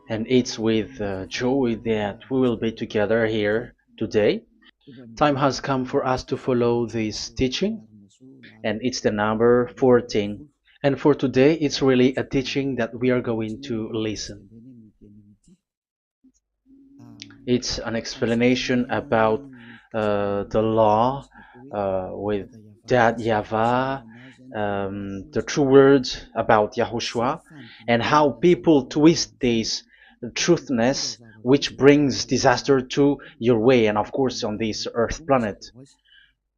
And it's with joy that we will be together here today. Time has come for us to follow this teaching, and it's the number 14. And for today, it's really a teaching that we are going to listen. It's an explanation about the law with that YAHVAH, the true words about YAHOSHUAH, and how people twist this truthness which brings disaster to your way and of course on this earth planet.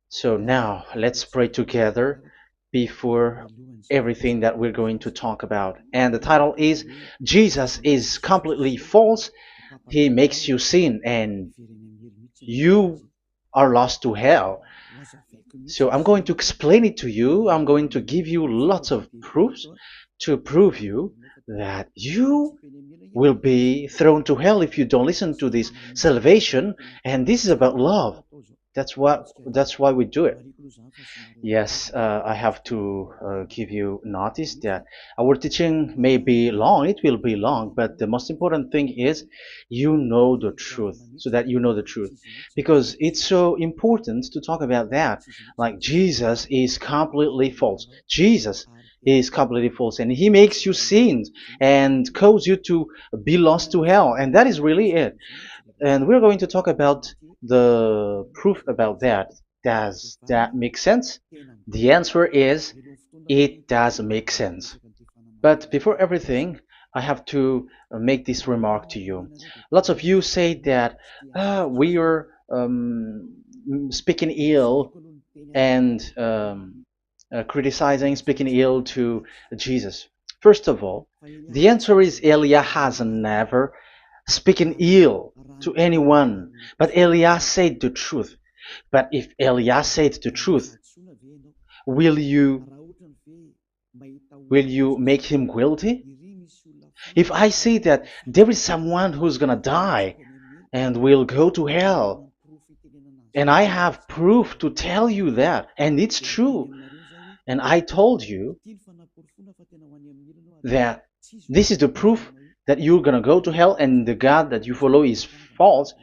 So now let's pray together before everything that we're going to talk about. And the title is Jesus is completely false. He makes you sin and you are lost to hell. So I'm going to explain it to you. I'm going to give you lots of proofs to prove you that you will be thrown to hell if you don't listen to this salvation. And this is about love. That's why we do it. Yes, I have to give you notice that our teaching may be long, it will be long, but the most important thing is you know the truth, so that you know the truth. Because it's so important to talk about that. Like Jesus is completely false. Jesus is completely false, and he makes you sin and cause you to be lost to hell, and that is really it. And we're going to talk about the proof about that. Does that make sense? The answer is it does make sense. But before everything, I have to make this remark to you. Lots of you say that we are speaking ill and criticizing, speaking ill to Jesus. First of all, the answer is Elia has never speaking ill to anyone, but Elia said the truth. But if Elia said the truth, will you make him guilty? If I say that there is someone who's gonna die and will go to hell, and I have proof to tell you that, and it's true, and I told you that this is the proof that you're gonna go to hell and the God that you follow is false,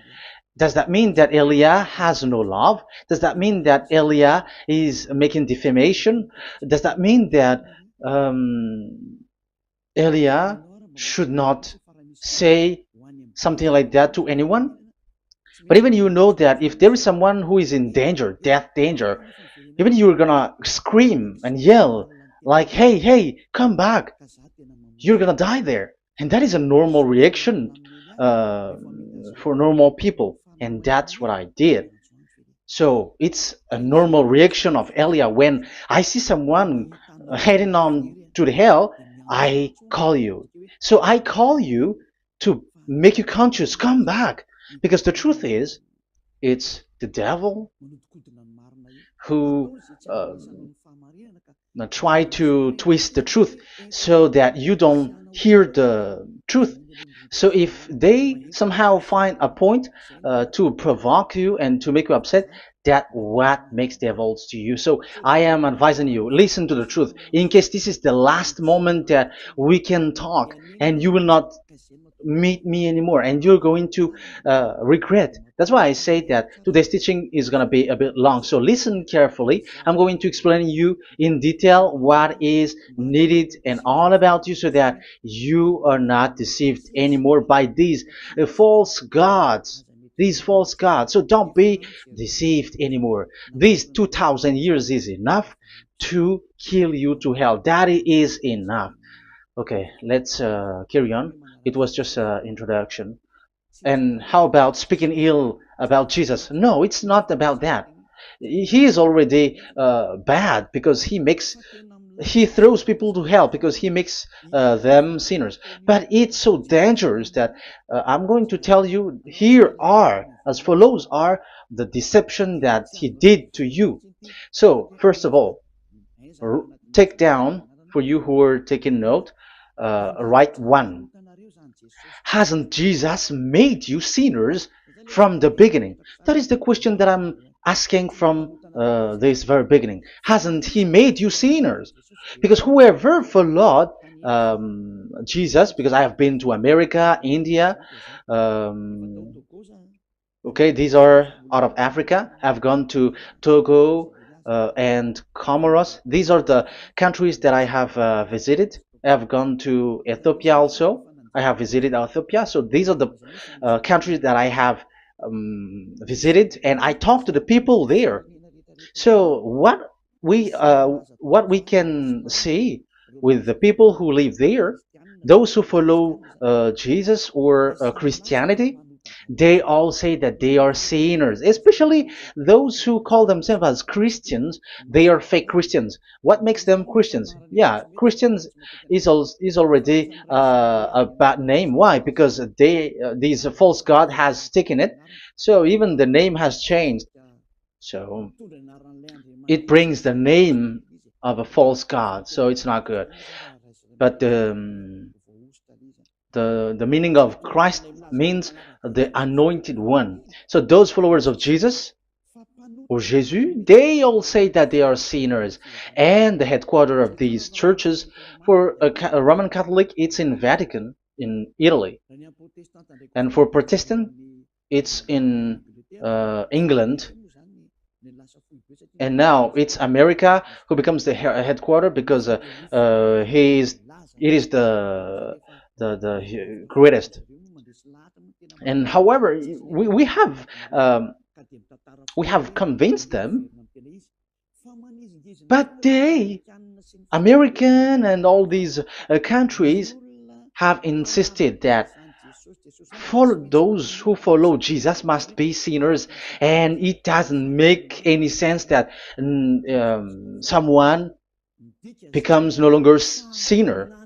does that mean that Elia has no love? Does that mean that Elia is making defamation? Does that mean that um, Elia should not say something like that to anyone? But even you know that if there is someone who is in danger, death danger, even you're gonna scream and yell like, hey, hey, come back. You're gonna die there. And that is a normal reaction uh, for normal people. And that's what I did. So it's a normal reaction of Elia. When I see someone heading on to the hell, I call you. So I call you to make you conscious, come back. Because the truth is, it's the devil who try to twist the truth so that you don't hear the truth. So if they somehow find a point to provoke you and to make you upset, that what makes devils to you. So I am advising you, listen to the truth. In case this is the last moment that we can talk and you will not meet me anymore and you're going to regret. That's why I say that today's teaching is going to be a bit long, so listen carefully. I'm going to explain you in detail what is needed and all about you so that you are not deceived anymore by these false gods, these false gods. So don't be deceived anymore. These 2000 years is enough to kill you to hell. That is enough. Okay, let's carry on. It was just an introduction. And how about speaking ill about Jesus? No, it's not about that. He is already bad because he throws people to hell because he makes them sinners. But it's so dangerous that I'm going to tell you here are as follows are the deception that he did to you. So first of all, take down for you who are taking note. Write one. Hasn't Jesus made you sinners from the beginning? That is the question that I'm asking from this very beginning. Hasn't he made you sinners? Because whoever followed Jesus, because I have been to America, India. Um, okay, these are out of Africa. I've gone to Togo and Comoros. These are the countries that I have visited. I have gone to Ethiopia also. I have visited Ethiopia. So these are the countries that I have visited, and I talked to the people there. So what we can see with the people who live there, those who follow Jesus or Christianity, they all say that they are sinners, especially those who call themselves as Christians. They are fake Christians. What makes them Christians? Yeah, Christians is already a bad name. Why? Because these false god has taken it. So even the name has changed. So it brings the name of a false god. So it's not good. But the meaning of Christ means the anointed one. So those followers of Jesus or Jesus, they all say that they are sinners. And the headquarters of these churches for a Roman Catholic, it's in Vatican in Italy, and for Protestant, it's in England. And now it's America who becomes the headquarter because he is it is the greatest. And however, we have convinced them, but they, American and all these countries, have insisted that those who follow Jesus must be sinners, and it doesn't make any sense that someone becomes no longer sinner,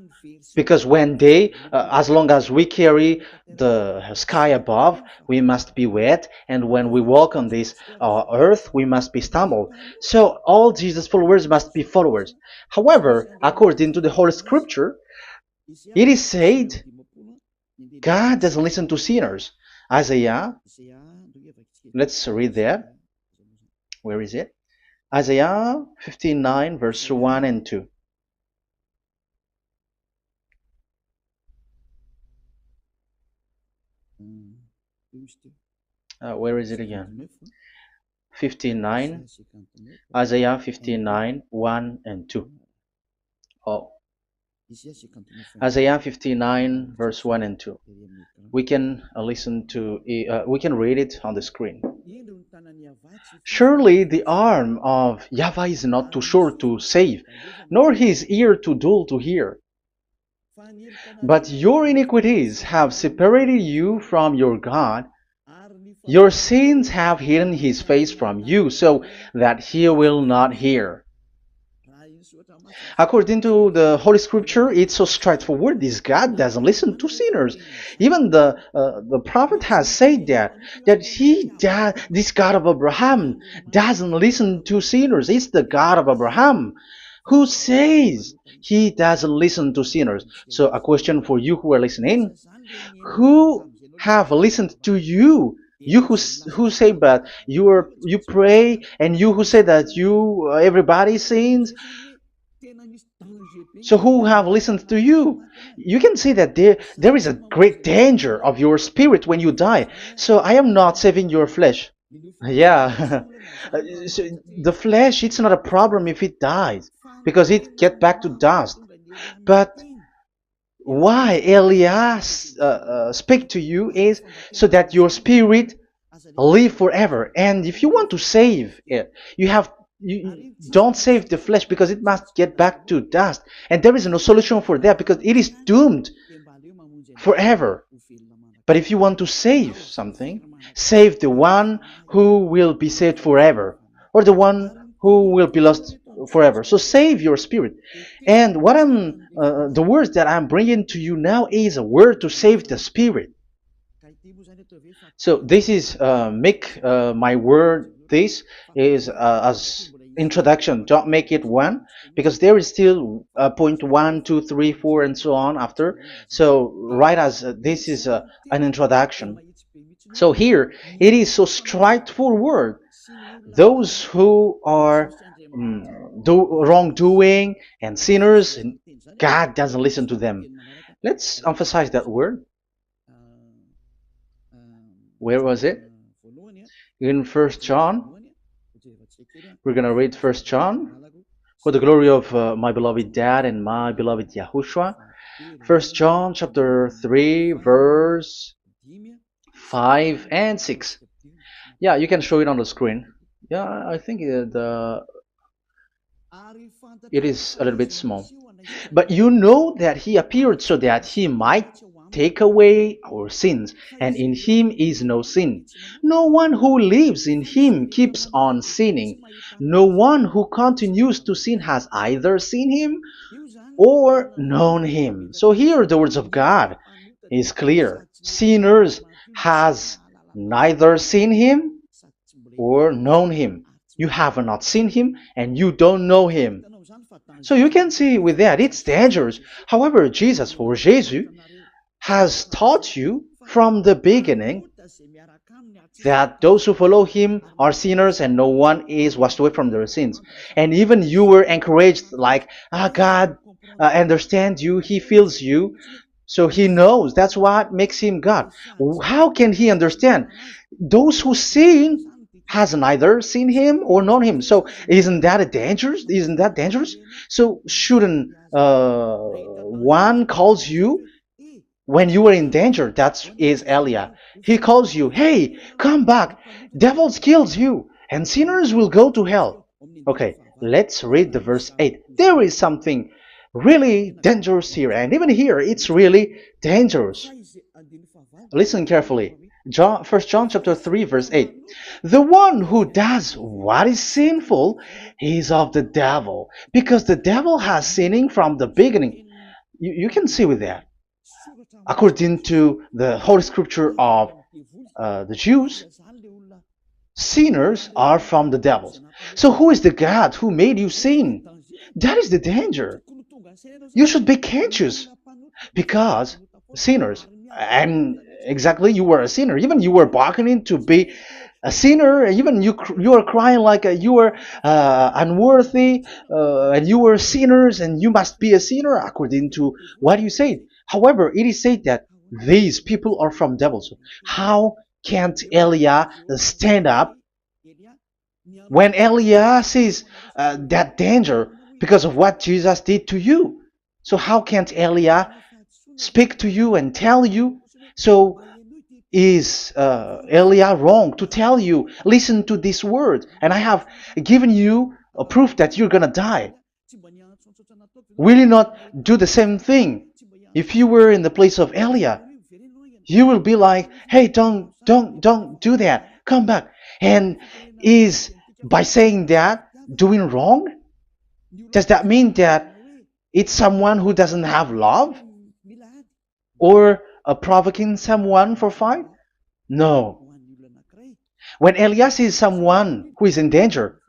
because when they, as long as we carry the sky above, we must be wet, and when we walk on this earth, we must be stumbled. So all Jesus followers must be followers. However, according to the Holy Scripture, it is said God doesn't listen to sinners. Isaiah, let's read that. Where is it? Isaiah 59, verse 1 and 2. Where is it again? 59, Isaiah 59, 1 and 2. Oh, Isaiah 59, verse 1 and 2. We can we can read it on the screen. Surely the arm of Yahweh is not too short to save, nor his ear too dull to hear. But your iniquities have separated you from your God. Your sins have hidden his face from you, so that he will not hear. According to the Holy Scripture, it's so straightforward. This God doesn't listen to sinners. Even the prophet has said that this God of Abraham doesn't listen to sinners. It's the God of Abraham who says he doesn't listen to sinners. So a question for you who are listening: who have listened to you? You who say that you pray, and you who say that you everybody sins. So who have listened to you? You can see that there is a great danger of your spirit when you die. So I am not saving your flesh. Yeah. So the flesh, it's not a problem if it dies, because it get back to dust. But why Elias speak to you is so that your spirit live forever. And if you want to save it, you don't save the flesh, because it must get back to dust, and there is no solution for that because it is doomed forever. But if you want to save something, save the one who will be saved forever, or the one who will be lost forever. So save your spirit. And the words that I'm bringing to you now is a word to save the spirit. So this is make my word. This is as introduction. Don't make it one, because there is still point 1, 2, 3, 4, and so on after. So write as this is an introduction. So here it is so straightforward. Those who are wrongdoing and sinners, and God doesn't listen to them. Let's emphasize that word. Where was it? In First John. We're gonna read First John. For the glory of my beloved Dad and my beloved Yahushua. First John chapter 3, verse 5 and 6. Yeah, you can show it on the screen. Yeah, I think it is a little bit small. But you know that he appeared so that he might take away our sins, and in him is no sin. No one who lives in him keeps on sinning. No one who continues to sin has either seen him or known him. So here the words of God is clear. Sinners has neither seen him or known him. You have not seen him and you don't know him. So you can see with that it's dangerous. However, Jesus or Jesus has taught you from the beginning that those who follow him are sinners and no one is washed away from their sins. And even you were encouraged like, God understands you, he feels you, so he knows. That's what makes him God. How can he understand? Those who sin has neither seen him or known him. So isn't that a dangerous? Isn't that dangerous? So shouldn't one calls you when you are in danger? That is Elia. He calls you, hey, come back. Devils kills you, and sinners will go to hell. Okay, let's read the verse 8. There is something really dangerous here, and even here it's really dangerous. Listen carefully. First John chapter 3 verse 8. The one who does what is sinful is of the devil, because the devil has sinning from the beginning. You can see with that. According to the Holy Scripture of the Jews, sinners are from the devils. So who is the God who made you sin? That is the danger. You should be conscious, because sinners, and exactly you were a sinner, even you were bargaining to be a sinner, even you are crying like you were unworthy, and you were sinners and you must be a sinner according to what you said. However, it is said that these people are from devils. How can't Elia stand up when Elia sees that danger because of what Jesus did to you? So how can't Elia speak to you and tell you? So is Elia wrong to tell you, listen to this word, and I have given you a proof that you're gonna die? Will you not do the same thing? If you were in the place of Elia, you will be like, hey, don't do that, come back. And is by saying that doing wrong? Does that mean that it's someone who doesn't have love, or provoking someone for fight? No. When Elias sees someone who is in danger,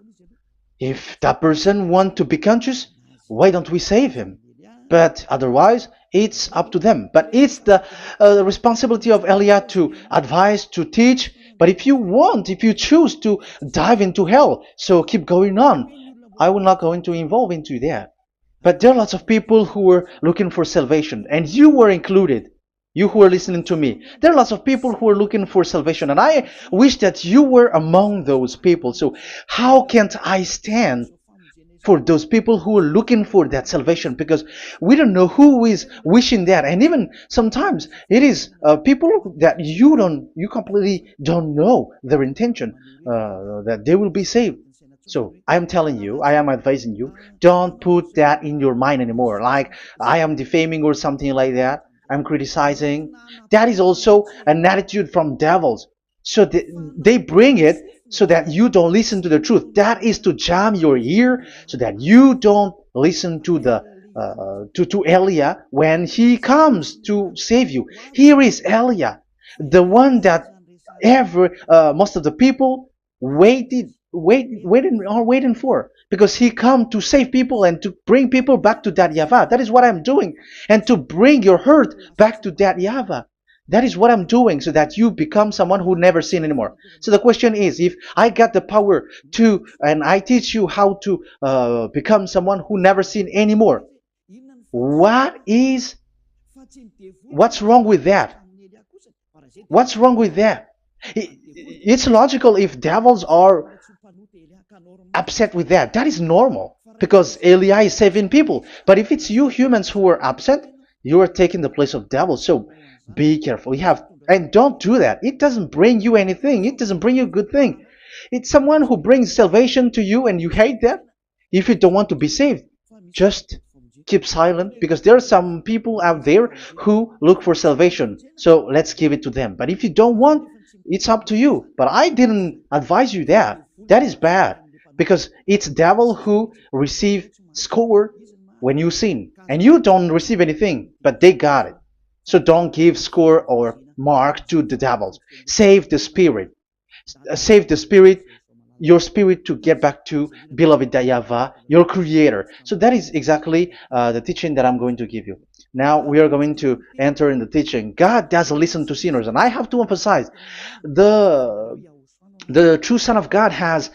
if that person wants to be conscious, why don't we save him? But otherwise, it's up to them. But it's the responsibility of Elia to advise, to teach. But if you choose to dive into hell, so keep going on. I will not go into involve into that. But there are lots of people who were looking for salvation, and you were included. You who are listening to me, there are lots of people who are looking for salvation, and I wish that you were among those people. So how can't I stand for those people who are looking for that salvation? Because we don't know who is wishing that, and even sometimes it is people that you completely don't know their intention that they will be saved. So I am telling you, I am advising you, don't put that in your mind anymore, like I am defaming or something like that. I'm criticizing. That is also an attitude from devils. So they bring it so that you don't listen to the truth. That is to jam your ear so that you don't listen to the to Elia when he comes to save you. Here is Elia, the one that most of the people waiting for, because he come to save people and to bring people back to that YAHVAH. That is what I'm doing, and to bring your hurt back to that YAHVAH. That is what I'm doing so that you become someone who never sin anymore. So the question is, if I got the power to, and I teach you how to become someone who never sin anymore, what is, what's wrong with that? What's wrong with that? It's logical if devils are upset with that. That is normal because Eli is saving people. But if it's you humans who are upset, you are taking the place of devils. So be careful. You have, and don't do that. It doesn't bring you anything. It doesn't bring you a good thing. It's someone who brings salvation to you and you hate that. If you don't want to be saved, just keep silent because there are some people out there who look for salvation. So let's give it to them. But if you don't want, it's up to you. But I didn't advise you that. That is bad because it's devil who receive score when you sin and you don't receive anything, but they got it. So don't give score or mark to the devils. Save the spirit. Save the spirit, your spirit, to get back to beloved Yahvah, your creator. So that is exactly the teaching that I'm going to give you. Now we are going to enter in the teaching. God doesn't listen to sinners, and I have to emphasize the the true Son of God has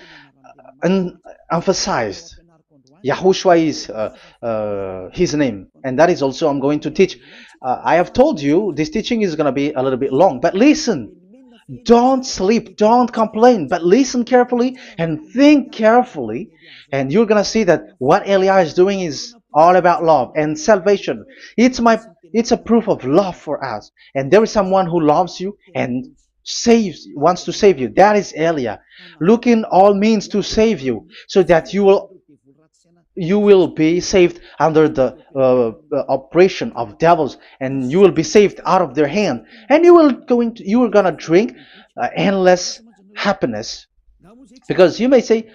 emphasized. Yahushua is his name, and that is also I'm going to teach. I have told you this teaching is going to be a little bit long, but listen. Don't sleep, don't complain, but listen carefully and think carefully, and you're gonna see that what Eli is doing is all about love and salvation. It's a proof of love for us, and there is someone who loves you and wants to save you. That is Elia, looking all means to save you, so that you will be saved under the oppression of devils, and you will be saved out of their hand, and you are gonna drink endless happiness. Because you may say,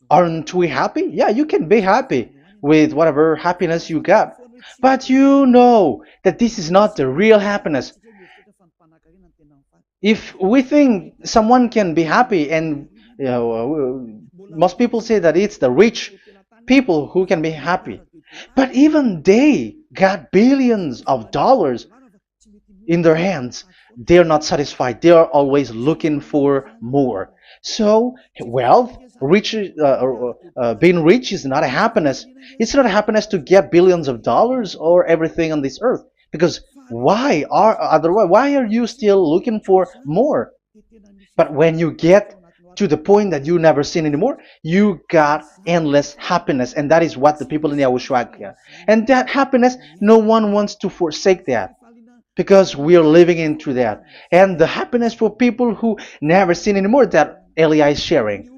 aren't we happy? Yeah, you can be happy with whatever happiness you got, but you know that this is not the real happiness. If we think someone can be happy, and most people say that it's the rich people who can be happy, but even they got billions of dollars in their hands, they're not satisfied. They are always looking for more. So wealth, being rich is not a happiness. It's not a happiness to get billions of dollars or everything on this earth. Because why are you still looking for more? But when you get to the point that you never sin anymore, you got endless happiness, and that is what the people in Yahushua get. And that happiness, no one wants to forsake that because we are living into that. And the happiness for people who never sin anymore that Elia is sharing.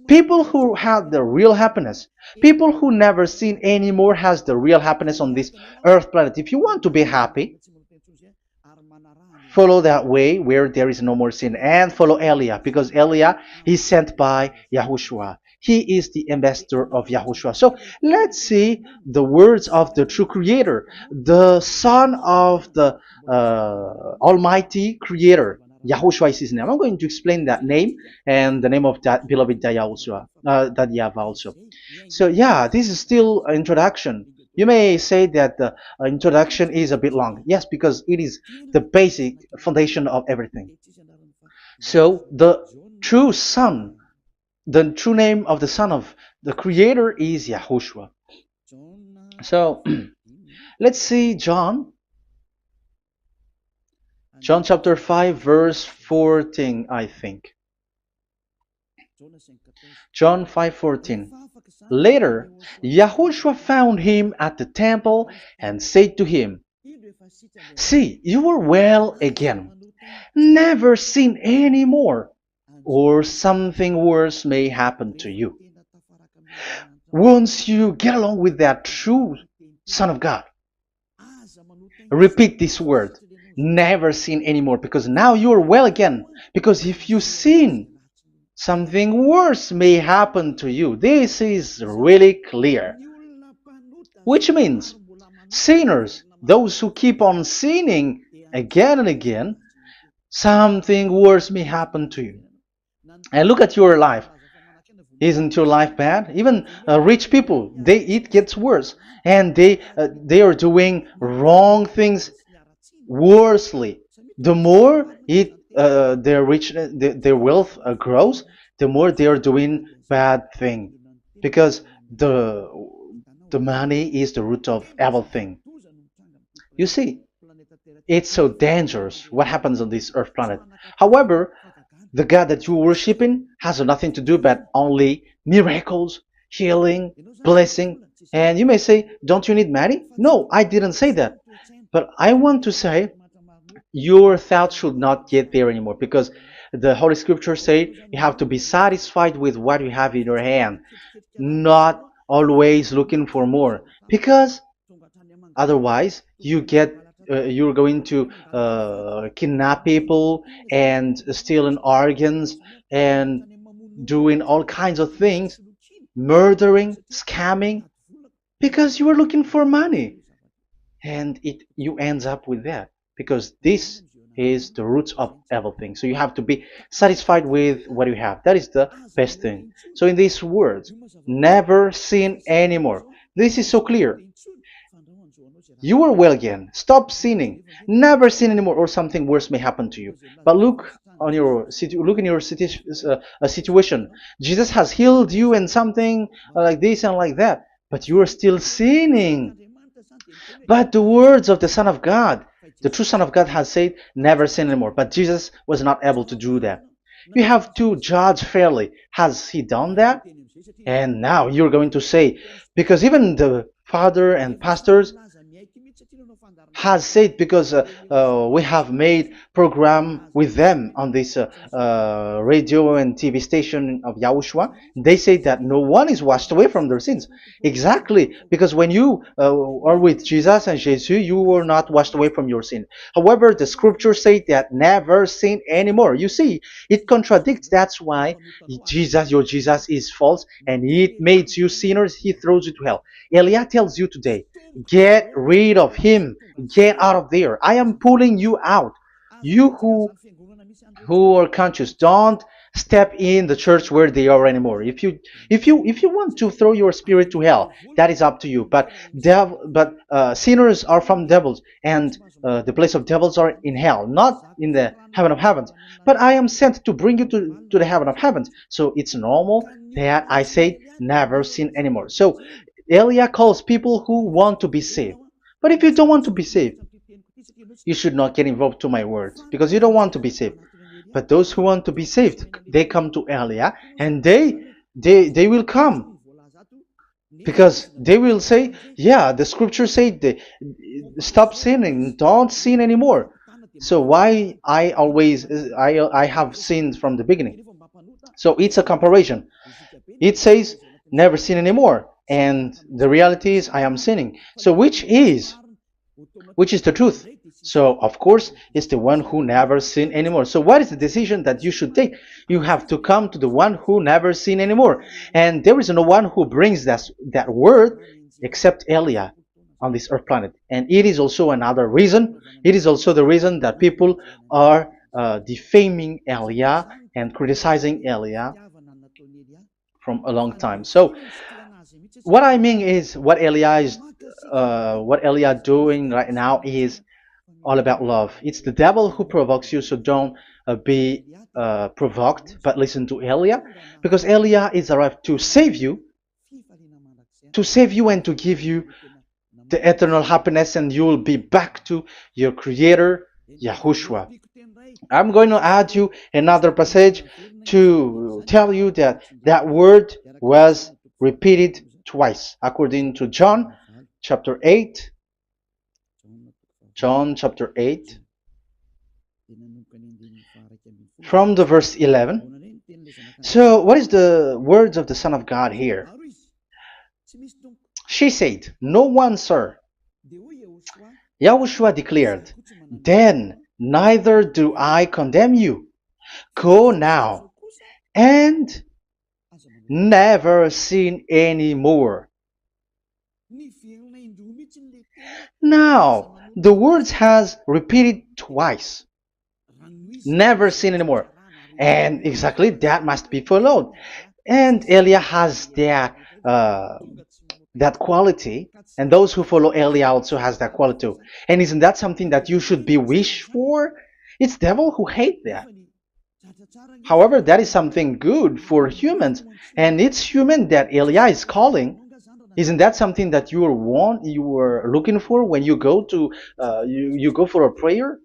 People who have the real happiness, people who never sin anymore has the real happiness on this earth planet. If you want to be happy, follow that way where there is no more sin, and follow Elia, because Elia is sent by Yahushua. He is the ambassador of Yahushua. So let's see the words of the true creator, the son of the almighty creator. Yahushua is his name. I'm going to explain that name and the name of that beloved Yahushua, that Yahvah also. So yeah, this is still an introduction. You may say that the introduction is a bit long. Yes, because it is the basic foundation of everything. So the true son, the true name of the son of the creator is Yahushua. So let's see John chapter 5 verse 14, I think. John 5:14. Later, Yahushua found him at the temple and said to him, "See, you are well again. Never sin any more, or something worse may happen to you." Once you get along with that true Son of God, repeat this word. Never sin anymore, because now you are well again. Because if you sin, something worse may happen to you. This is really clear. Which means sinners, those who keep on sinning again and again, something worse may happen to you. And look at your life. Isn't your life bad? Even rich people, it gets worse, and they are doing wrong things worsely. The more their rich, their wealth grows, the more they are doing bad thing, because the the money is the root of everything. You see, it's so dangerous what happens on this earth planet. However, the God that you're worshiping has nothing to do but only miracles, healing, blessing. And you may say, don't you need money? No, I didn't say that. But I want to say your thoughts should not get there anymore, because the Holy Scriptures say you have to be satisfied with what you have in your hand, not always looking for more, because otherwise you're going to kidnap people and stealing organs and doing all kinds of things, murdering, scamming, because you are looking for money, and it you ends up with that, because this is the roots of everything. So you have to be satisfied with what you have. That is the best thing. So in these words, never sin anymore. This is so clear. You are well again. Stop sinning. Never sin anymore, or something worse may happen to you. But look in your situation. Jesus has healed you and something like this and like that, but you are still sinning. But the words of the Son of God, the true Son of God, has said, never sin anymore. But Jesus was not able to do that. You have to judge fairly. Has he done that? And now you're going to say, because even the father and pastors has said, because we have made program with them on this radio and TV station of Yahushua, they say that no one is washed away from their sins. Exactly, because when you are with Jesus and Jesus, you are not washed away from your sin. However, the scriptures say that never sin anymore. You see, it contradicts. That's why your Jesus is false, and it makes you sinners. He throws you to hell. Elia tells you today, get rid of him. Get out of there. I am pulling you out. You who are conscious, don't step in the church where they are anymore. If you want to throw your spirit to hell, that is up to you. But sinners are from devils, and the place of devils are in hell, not in the heaven of heavens. But I am sent to bring you to the heaven of heavens. So it's normal that I say never sin anymore. So Elia calls people who want to be saved. But if you don't want to be saved, you should not get involved to my words, because you don't want to be saved. But those who want to be saved, they come to Elia, and they will come, because they will say, yeah, the scriptures say stop sinning, don't sin anymore. So why I have sinned from the beginning? So it's a comparison. It says never sin anymore, and the reality is I am sinning. So which is the truth? So of course it's the one who never sin anymore. So what is the decision that you should take? You have to come to the one who never sin anymore, and there is no one who brings that word except Elia on this earth planet. And it is also another reason. It is also the reason that people are defaming Elia and criticizing Elia from a long time. So what I mean is what Elia doing right now is all about love. It's the devil who provokes you, so don't be provoked, but listen to Elia, because Elia is arrived to save you and to give you the eternal happiness, and you will be back to your Creator, Yahushua. I'm going to add you another passage to tell you that that word was repeated twice, according to John chapter 8. John chapter 8, from the verse 11. So, what is the words of the Son of God here? She said, no one, sir. Yahushua declared, then neither do I condemn you. Go now and never sin any more. Now, the words has repeated twice. Never sin anymore. And exactly that must be followed. And Elia has that quality, and those who follow Elia also has that quality too. And isn't that something that you should be wish for? It's devil who hate that. However, that is something good for humans, and it's human that Elia is calling. Isn't that something that you were looking for when you go to you go for a prayer?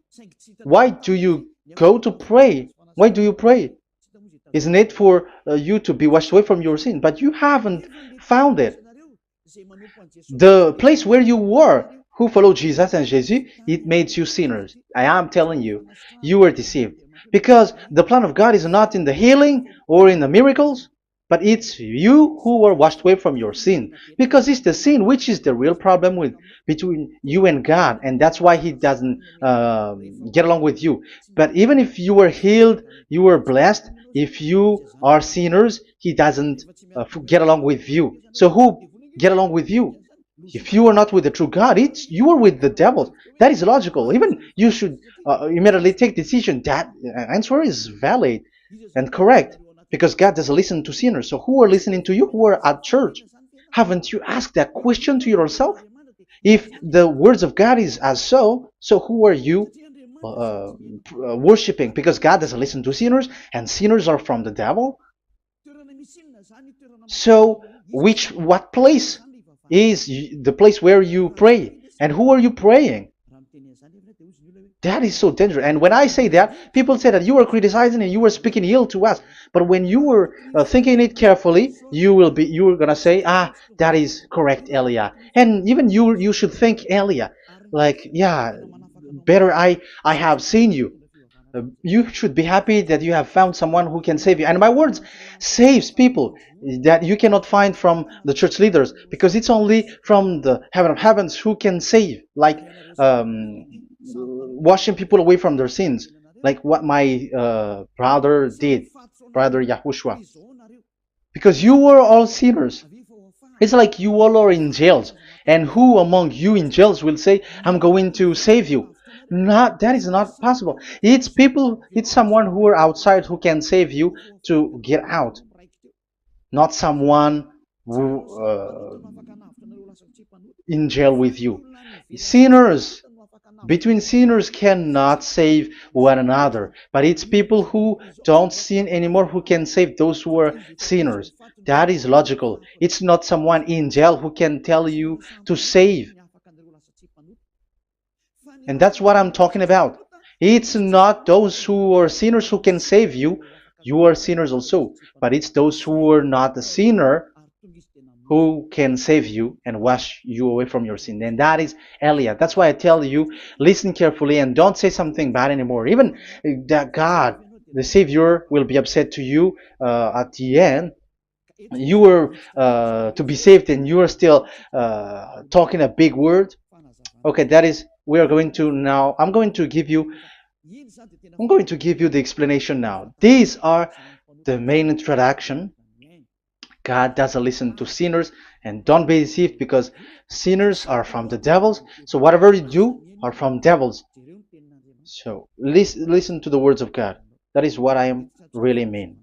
Why do you go to pray? Why do you pray? Isn't it for you to be washed away from your sin? But you haven't found it. The place where you were, who followed Jesus and Jesus, it made you sinners. I am telling you, you were deceived. Because the plan of God is not in the healing or in the miracles, but it's you who were washed away from your sin. Because it's the sin which is the real problem with between you and God, and that's why He doesn't get along with you. But even if you were healed, you were blessed. If you are sinners, He doesn't get along with you. So who get along with you? If you are not with the true God, it's you are with the devil. That is logical. Even you should immediately take decision. That answer is valid and correct because God doesn't listen to sinners. So who are listening to you? Who are at church? Haven't you asked that question to yourself? If the words of God is as so who are you worshiping? Because God doesn't listen to sinners, and sinners are from the devil. So what place is the place where you pray, and who are you praying? That is so dangerous. And when I say that, people say that you were criticizing and you were speaking ill to us. But when you were thinking it carefully, you were gonna say, that is correct, Elia. And even you should think, Elia, like, yeah, better I have seen you. You should be happy that you have found someone who can save you. And my words saves people that you cannot find from the church leaders, because it's only from the heaven of heavens who can save, like washing people away from their sins, like what my brother did, brother Yahushua. Because you were all sinners. It's like you all are in jails, and who among you in jails will say, I'm going to save you? Not that is not possible. It's people, it's someone who are outside who can save you to get out, not someone who in jail with you. Sinners, between sinners cannot save one another, but it's people who don't sin anymore who can save those who are sinners. That is logical. It's not someone in jail who can tell you to save. And that's what I'm talking about. It's not those who are sinners who can save you. You are sinners also. But it's those who are not a sinner who can save you and wash you away from your sin. And that is Elia. That's why I tell you, listen carefully and don't say something bad anymore. Even that God, the Savior, will be upset to you at the end. You were to be saved and you are still talking a big word. Okay, that is, we are going to now, I'm going to give you the explanation now. These are the main introduction. God doesn't listen to sinners, and don't be deceived because sinners are from the devils. So whatever you do are from devils. So listen to the words of God. That is what I really mean.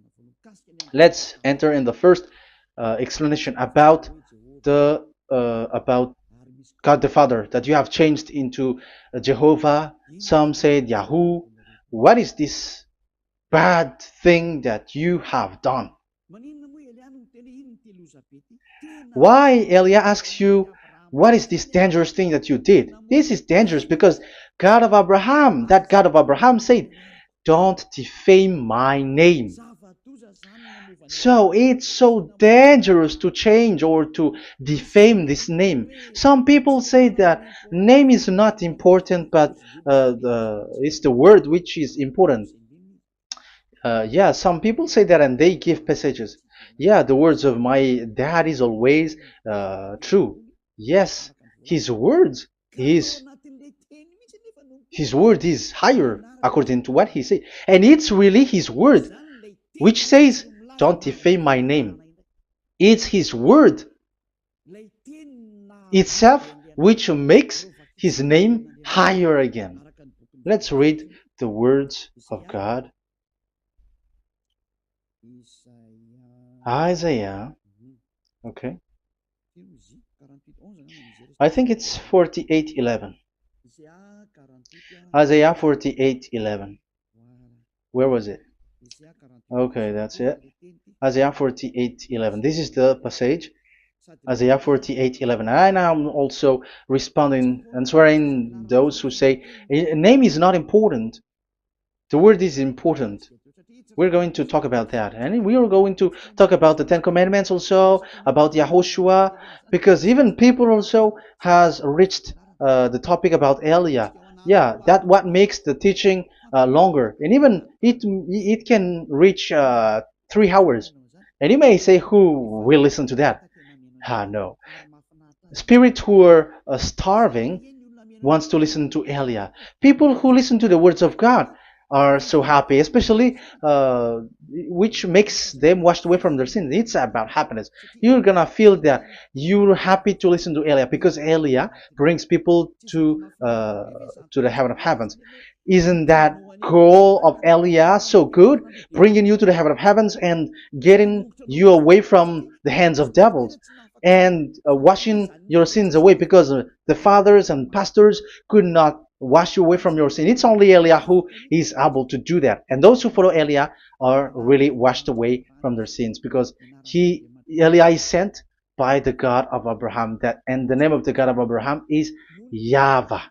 Let's enter in the first explanation about about God the Father, that you have changed into Jehovah. Some said Yahoo. What is this bad thing that you have done? Why Elia asks you, what is this dangerous thing that you did? This is dangerous because God of Abraham, that God of Abraham said, don't defame my name. So it's so dangerous to change or to defame this name. Some people say that name is not important, but it's the word which is important. Yeah, some people say that and they give passages. Yeah, the words of my dad is always true. Yes, his words his word is higher according to what he said. And it's really his word which says, don't defame my name. It's his word itself which makes his name higher again. Let's read the words of God. Isaiah, okay. I think it's 48:11. Isaiah 48:11. Where was it? Okay, that's it. Isaiah 48:11. This is the passage. Isaiah 48:11. And I'm also responding, answering those who say a name is not important. The word is important. We're going to talk about that. And we are going to talk about the Ten Commandments also, about Yahushua, because even people also has reached the topic about Elia. Yeah, that what makes the teaching longer. And even it can reach 3 hours. And you may say, who will listen to that? Ah, no. Spirits who are starving wants to listen to Elia. People who listen to the words of God are so happy, especially which makes them washed away from their sins. It's about happiness. You're gonna feel that you're happy to listen to Elia because Elia brings people to the heaven of heavens. Isn't that goal of Elia so good, bringing you to the heaven of heavens and getting you away from the hands of devils? And washing your sins away because the fathers and pastors could not wash you away from your sin. It's only Elia who is able to do that. And those who follow Elia are really washed away from their sins because Elia is sent by the God of Abraham. And the name of the God of Abraham is YAHVAH.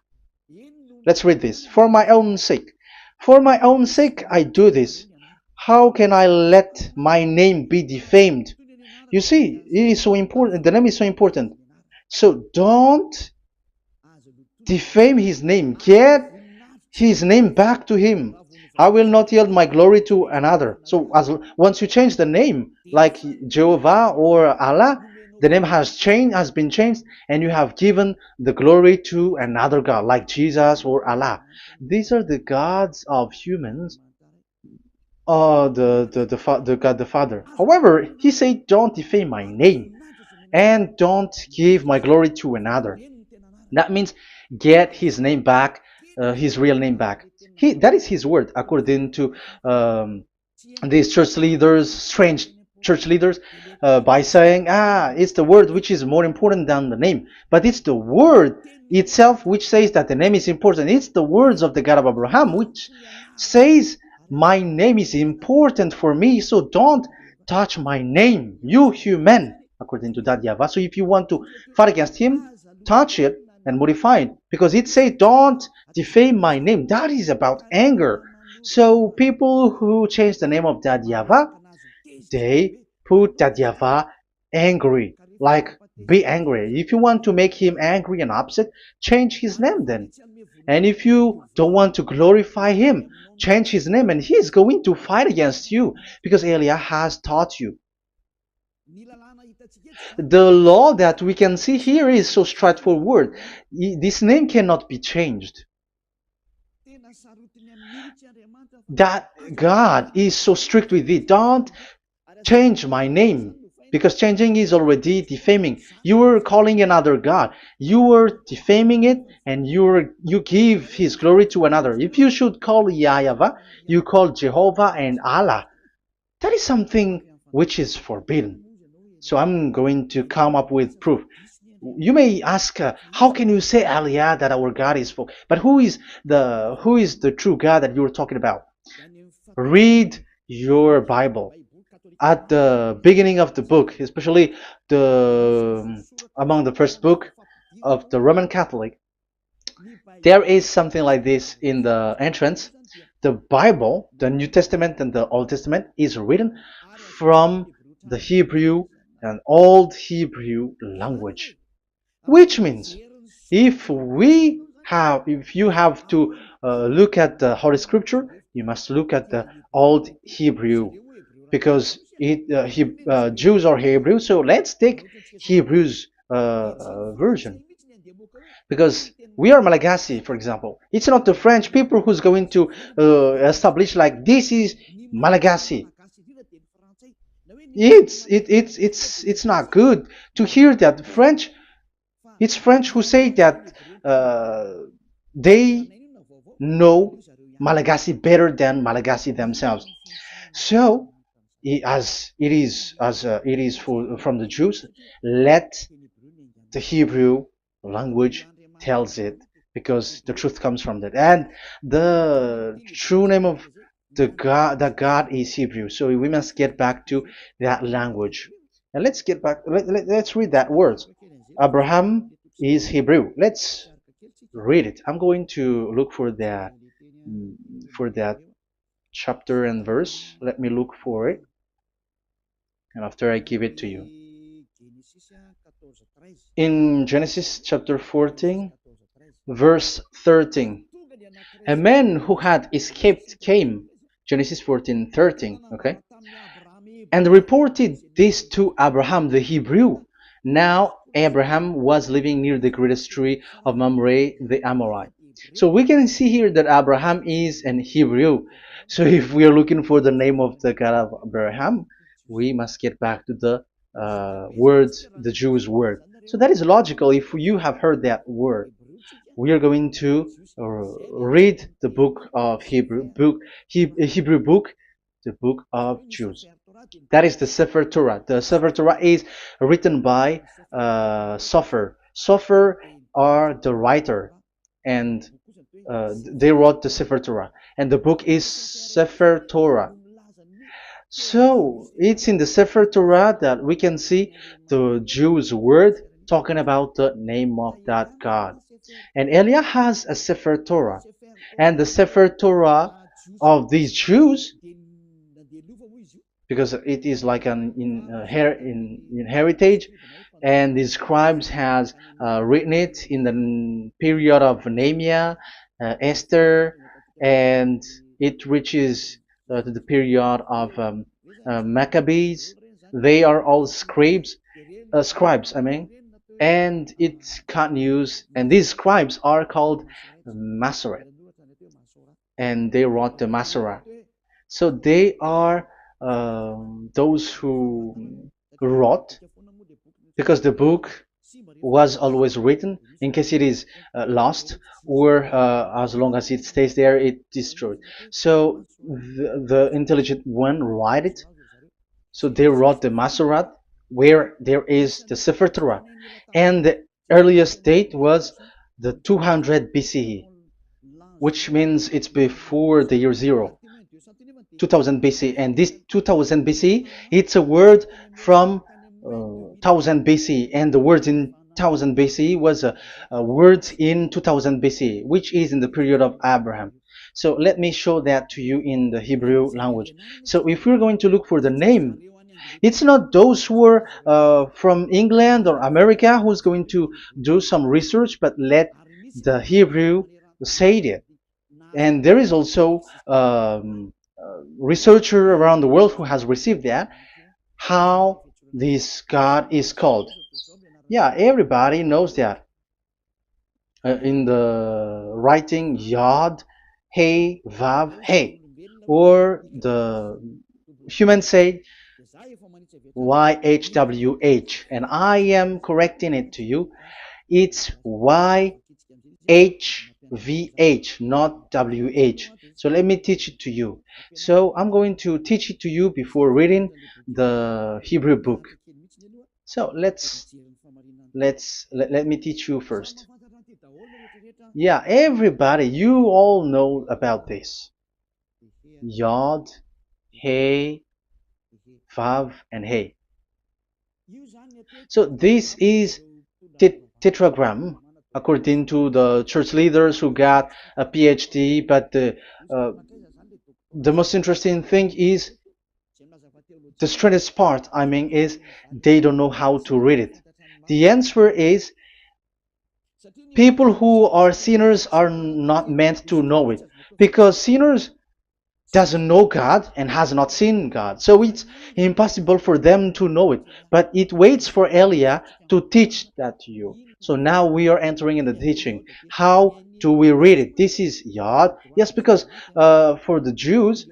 Let's read this. For my own sake. For my own sake I do this. How can I let my name be defamed? You see, it is so important. The name is so important. So don't defame his name. Get his name back to him. I will not yield my glory to another. So once you change the name, like Jehovah or Allah, the name has been changed, and you have given the glory to another God, like Jesus or Allah. These are the gods of humans, the God the Father. However, he said, "Don't defame my name, and don't give my glory to another." That means get his name back, his real name back. That is his word, according to these church leaders, strange church leaders, by saying, it's the word which is more important than the name. But it's the word itself which says that the name is important. It's the words of the God of Abraham which says, my name is important for me, so don't touch my name, you human, according to that YAHVAH. So if you want to fight against him, touch it and modify it, because it says don't defame my name. That is about anger. So people who change the name of that YAHVAH, they put that YAHVAH angry, like be angry. If you want to make him angry and upset, change his name then. And if you don't want to glorify him, change his name, and he is going to fight against you, because Elia has taught you. The law that we can see here is so straightforward. This name cannot be changed. That God is so strict with it. Don't change my name, because changing is already defaming. You are calling another God. You are defaming it, and you give his glory to another. If you should call YAHVAH, you call Jehovah and Allah. That is something which is forbidden. So I'm going to come up with proof. You may ask, how can you say Aliyah that our God is full? But who is the true God that you're talking about? Read your Bible. At the beginning of the book, especially among the first book of the Roman Catholic, there is something like this in the entrance. The Bible, the New Testament and the Old Testament, is written from the Hebrew and Old Hebrew language, which means if you have to look at the Holy Scripture, you must look at the Old Hebrew, because Jews are Hebrew. So let's take Hebrew's version, because we are Malagasy, for example. It's not the French people who's going to establish like this is Malagasy. It's not good to hear that French. It's French who say that they know Malagasy better than Malagasy themselves. So, it is from the Jews, let the Hebrew language tells it, because the truth comes from that. And the true name of that God is Hebrew. So we must get back to that language. And let's get back. Let's read that word. Abraham is Hebrew. Let's read it. I'm going to look mm, for that chapter and verse. Let me look for it, and after I give it to you. In Genesis chapter 14, verse 13, a man who had escaped came, Genesis 14:13, okay, and reported this to Abraham the Hebrew. Now Abraham was living near the greatest tree of Mamre the Amorite. So we can see here that Abraham is an Hebrew. So if we are looking for the name of the God of Abraham, we must get back to the word, the Jewish word. So that is logical. If you have heard that word, we are going to read the book of Hebrew book, the book of Jews. That is the Sefer Torah. The Sefer Torah is written by Sofer. Sofer are the writer, and they wrote the Sefer Torah, and the book is Sefer Torah. So it's in the Sefer Torah that we can see the Jews' word talking about the name of that God. And Elia has a Sefer Torah, and the Sefer Torah of these Jews, because it is like an in heritage, and the scribes has written it in the period of Nehemiah, Esther, and it reaches to the period of Maccabees. They are all scribes, I mean, and it continues, and these scribes are called Masoret, and they wrote the Masorah. So they are those who wrote, because the book was always written in case it is lost, or as long as it stays there, it destroyed. So the intelligent one write it. So they wrote the Masorat, where there is the Sefer Torah, and the earliest date was the 200 BCE, which means it's before the year zero. 2000 BC, and this 2000 BC, it's a word from 1000 BC, and the word in 1000 BC was a word in 2000 BC, which is in the period of Abraham. So let me show that to you in the Hebrew language. So if we're going to look for the name, it's not those who are from England or America who's going to do some research, but let the Hebrew say it. And there is also researcher around the world who has received that, how this God is called. Yeah, everybody knows that. In the writing Yod, Hey, Vav, Hey, or the human say YHWH, and I am correcting it to you. It's YHVH, not WH. So let me teach it to you. So I'm going to teach it to you before reading the Hebrew book. So let me teach you first. Yeah, everybody, you all know about this. Yod, Hey, Vav, and Hey. So this is tetragram, according to the church leaders who got a PhD. But the most interesting thing is, the strangest part, I mean, is they don't know how to read it. The answer is, people who are sinners are not meant to know it, because sinners doesn't know God and has not seen God. So it's impossible for them to know it. But it waits for Elia to teach that to you. So now we are entering in the teaching. How do we read it? This is Yod. Yes, because for the Jews,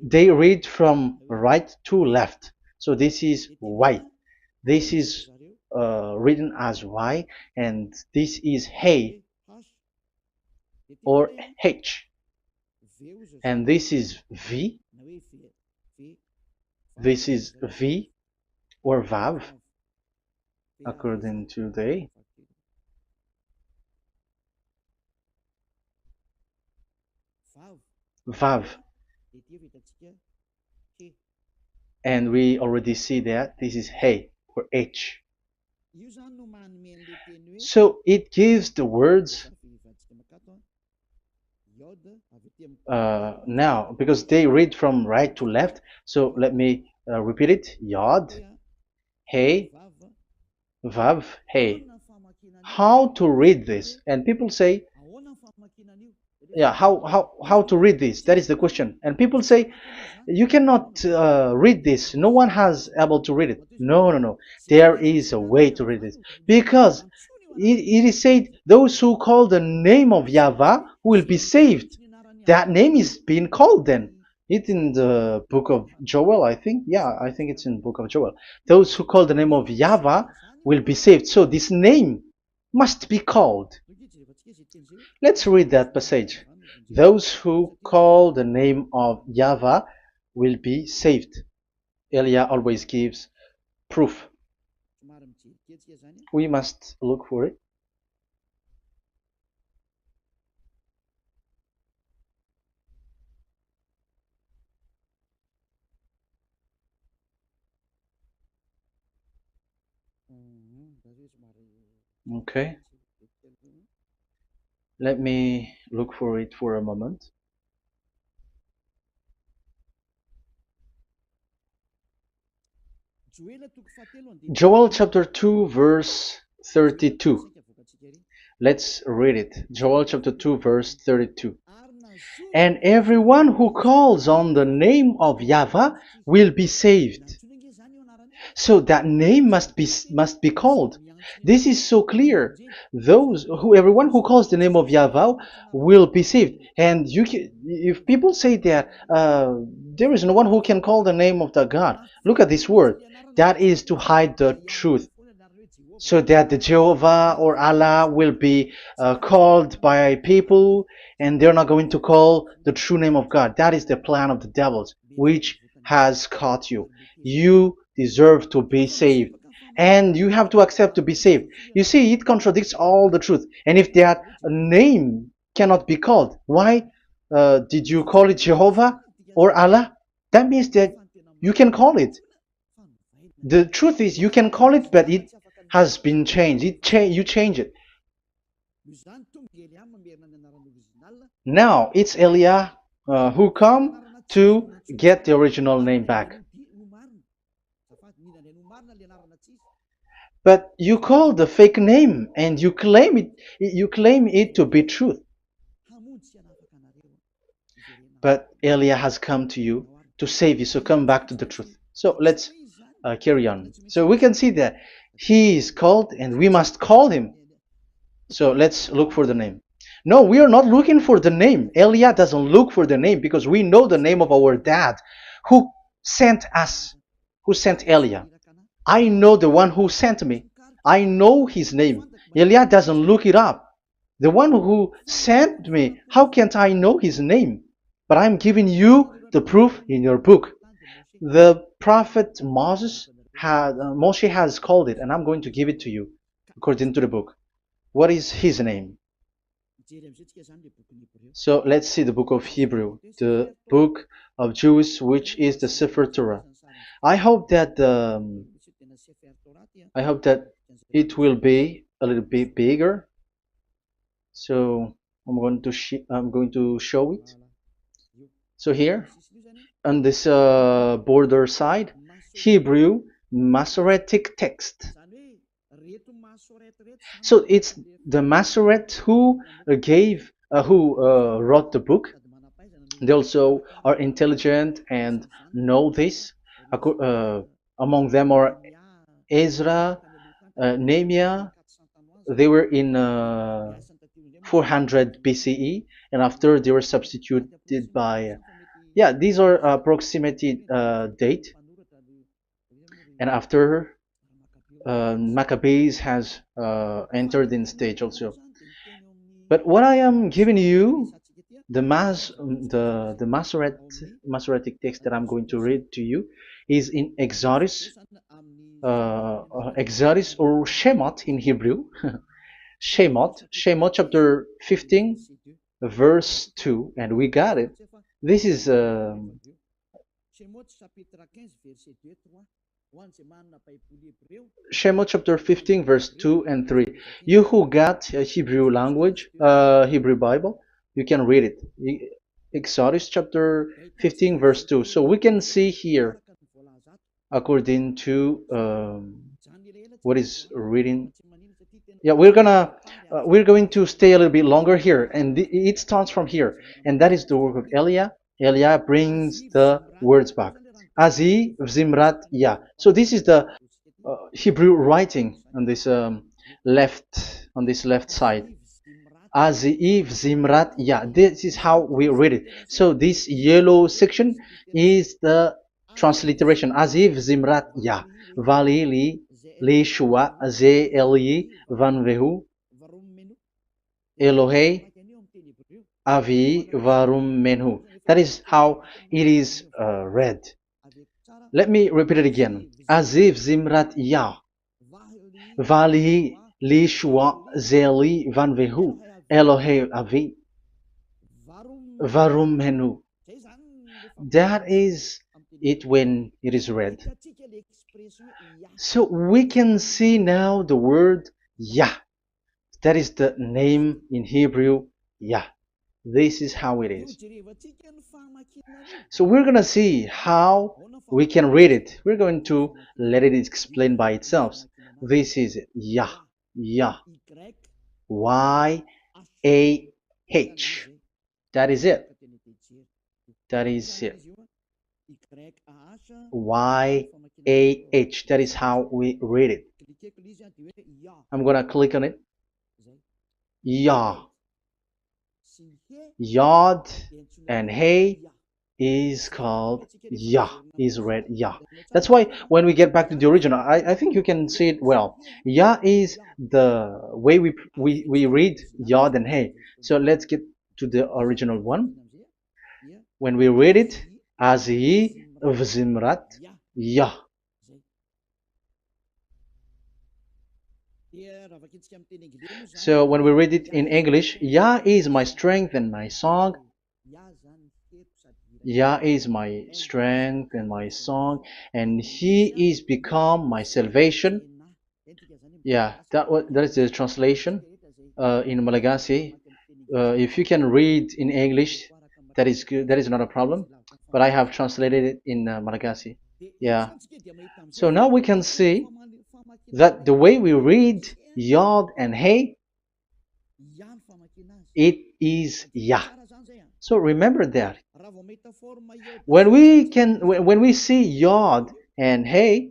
they read from right to left. So this is Y. This is written as Y, and this is Hey or H. And this is V. This is V or Vav, according to the Vav. And we already see that this is Hey or H. So it gives the words now because they read from right to left. So let me repeat it. Yod, Hey, Vav, Hey. How to read this? And people say, yeah, how to read this? That is the question. And people say, you cannot read this. No one has able to read it. No, no, no. There is a way to read this because it is said those who call the name of Yahweh will be saved. That name is being called then. It's in the book of Joel, I think. Yeah, I think it's in the book of Joel. Those who call the name of Yahweh will be saved. So this name must be called. Let's read that passage. Those who call the name of Yahweh will be saved. Elia always gives proof. We must look for it. Okay. Let me look for it for a moment. Joel chapter 2 verse 32. Let's read it. Joel chapter 2 verse 32. And everyone who calls on the name of Yahweh will be saved. So that name must be called. This is so clear. Everyone who calls the name of Yahweh will be saved. And if people say that there is no one who can call the name of the God, look at this word. That is to hide the truth, so that the Jehovah or Allah will be called by people, and they're not going to call the true name of God. That is the plan of the devils, which has caught you. You deserve to be saved, and you have to accept to be saved. You see, it contradicts all the truth. And if that name cannot be called, why did you call it Jehovah or Allah? That means that you can call it. The truth is, you can call it, but it has been changed. You change it. Now it's Elia who come to get the original name back. But you call the fake name and you claim it to be truth. But Elia has come to you to save you, so come back to the truth. So let's carry on. So we can see that he is called and we must call him. So let's look for the name. No, we are not looking for the name. Elia doesn't look for the name because we know the name of our dad who sent us, who sent Elia. I know the one who sent me. I know his name. Elia doesn't look it up. The one who sent me, how can't I know his name? But I'm giving you the proof in your book. The prophet Moses Moshe has called it, and I'm going to give it to you according to the book. What is his name? So let's see the book of Hebrew, the book of Jews, which is the Sefer Torah. I hope that it will be a little bit bigger. So I'm going to show it. So here on this border side, Hebrew Masoretic text. So it's the Masoret who wrote the book. They also are intelligent and know this. Among them are Ezra, Nehemiah. They were in 400 BCE, and after they were substituted by, these are approximated date. And after Maccabees has entered in stage also. But what I am giving you, the Masoretic text that I'm going to read to you is in Exodus or Shemot in Hebrew. Shemot chapter 15 verse 2, and we got it. This is Shemot chapter 15, verse 2 and 3. You who got a Hebrew language, Hebrew Bible, you can read it. Exodus chapter 15, verse 2. So we can see here, according to what is reading. Yeah, we're going to stay a little bit longer here, and it starts from here, and that is the work of Eliah. Eliah brings the words back. Azi Zimrat Ya. So this is the Hebrew writing on this left side. Aziv Zimrat Ya. This is how we read it. So this yellow section is the transliteration. Aziv Zimrat Ya. Vali li shua ze eli van vehu Elohei avi varum menhu. That is how it is read. Let me repeat it again. Aziv Zimrat Ya. Vali li shua ze eli van vehu Elohei avi varum menhu. That is it when it is read. So we can see now the word Yah. That is the name in Hebrew, Yah. This is how it is. So we're going to see how we can read it. We're going to let it explain by itself. This is it. Yah. Yah. Y-A-H. That is it. That is it. Y-A-H. That is how we read it. I'm going to click on it. Yah. Yod and Hey is called Yah, is read Yah. That's why when we get back to the original, I think you can see it well. Yah is the way we read Yod and Hey. So let's get to the original one. When we read it, Azi Vzimrat Yah. So when we read it in English, Yah is my strength and my song. Yah is my strength and my song, and He is become my salvation. Yeah, that is the translation in Malagasy. If you can read in English, that is good. That is not a problem. But I have translated it in Malagasy. Yeah. So now we can see that the way we read Yod and Hey, it is Yah. So remember that. When we see Yod and Hey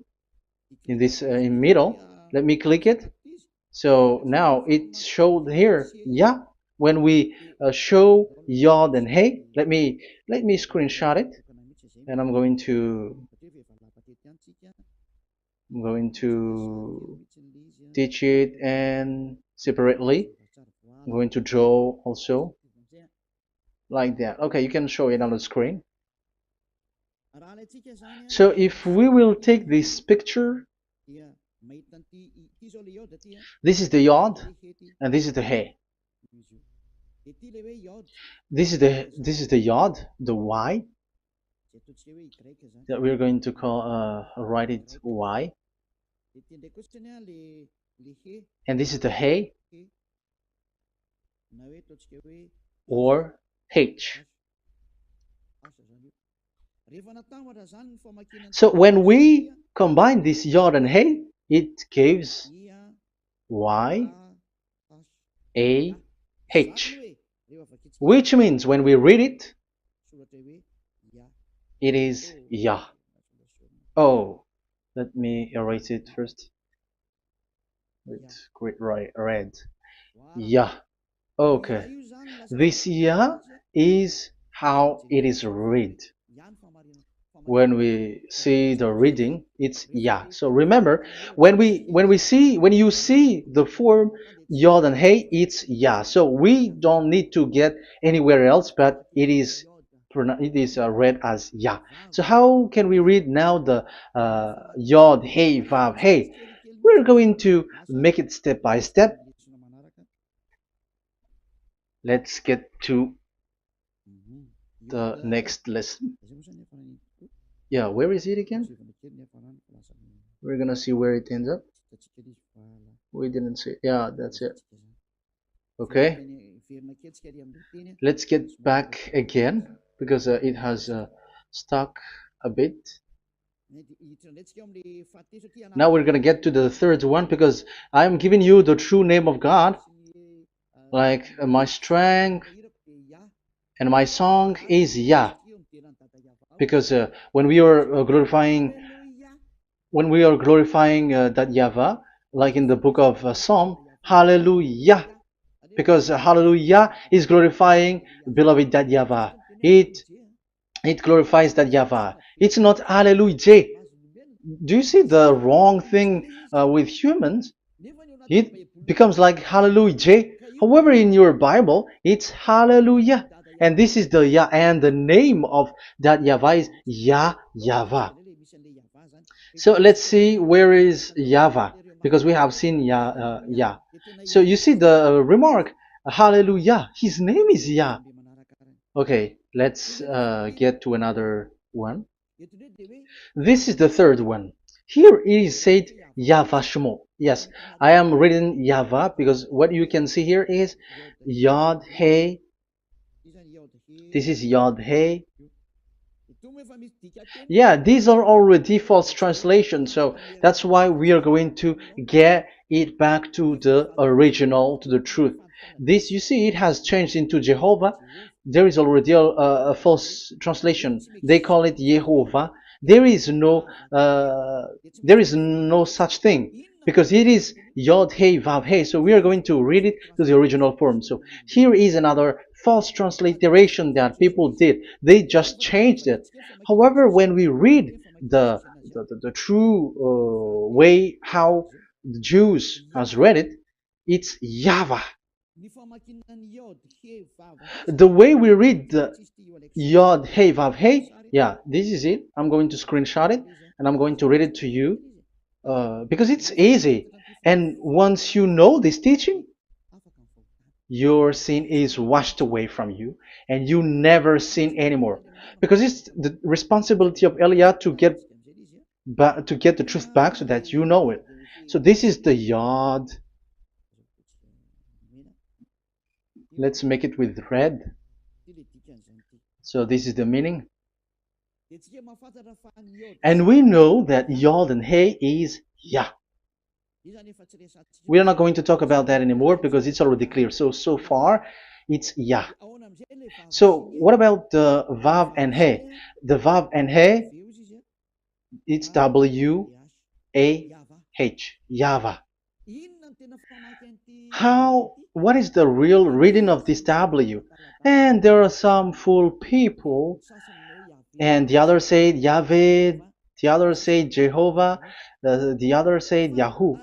in this in middle, let me click it. So now it showed here Yah. When we show Yod and Hey, let me screenshot it, and I'm going to teach it and separately. I'm going to draw also like that. Okay, you can show it on the screen. So if we will take this picture, this is the Yod and this is the Hey. This is the Yod, the Y, that we're going to call write it Y. And this is the Hey or H. So when we combine this Yod and Hey, it gives Y A H, which means when we read it, it is Yah. Oh, let me erase it first with great red. Yah. Okay. This Yah is how it is read. When we see the reading, it's Yah. So remember, when you see the form Yod and Hey, it's Yah. So we don't need to get anywhere else, but it is read as Yah. So how can we read now the Yod, Hey, Vav, Hey? We're going to make it step by step. Let's get to the next lesson. Yeah, where is it again? We're gonna see where it ends up. We didn't see. Yeah, that's it. Okay, let's get back again because it has stuck a bit. Now we're gonna get to the third one because I'm giving you the true name of God, like my strength and my song is Yah, because when we are glorifying that Yahvah, like in the book of Psalm, Hallelujah, because Hallelujah is glorifying beloved that Yahvah. It glorifies that Yahvah. It's not Hallelujah. Do you see the wrong thing with humans? It becomes like Hallelujah. However, in your Bible, it's Hallelujah. And this is the Yah, and the name of that Yahvah is Yahvah. So let's see where is Yahvah, because we have seen Yah. So you see the remark, Hallelujah. His name is Yah. Okay, let's get to another one. This is the third one. Here it is said YAHVAH. Yes, I am reading Yahvah because what you can see here is Yod Hey. This is Yod Hey. Yeah, these are already false translations, so that's why we are going to get it back to the original, to the truth. This, you see, it has changed into Jehovah. There is already a false translation. They call it Yehovah. There is no, there is no such thing because it is Yod Hey Vav Hey. So we are going to read it to the original form. So here is another false transliteration that people did. They just changed it. However, when we read the true way how the Jews has read it, it's Yahvah. The way we read the Yod Hey Vav Hey, yeah, this is it. I'm going to screenshot it and I'm going to read it to you because it's easy. And once you know this teaching, your sin is washed away from you and you never sin anymore, because it's the responsibility of Eliah to get the truth back so that you know it. So this is the Yod. Let's make it with red. So this is the meaning. And we know that Yod and Hey is Yah. We are not going to talk about that anymore because it's already clear. So far, it's Yah. So what about the Vav and He? The Vav and He, it's W-A-H, Yahvah. What is the real reading of this W? And there are some fool people, and the others say Yahweh, the others say Jehovah, the others say Yahoo.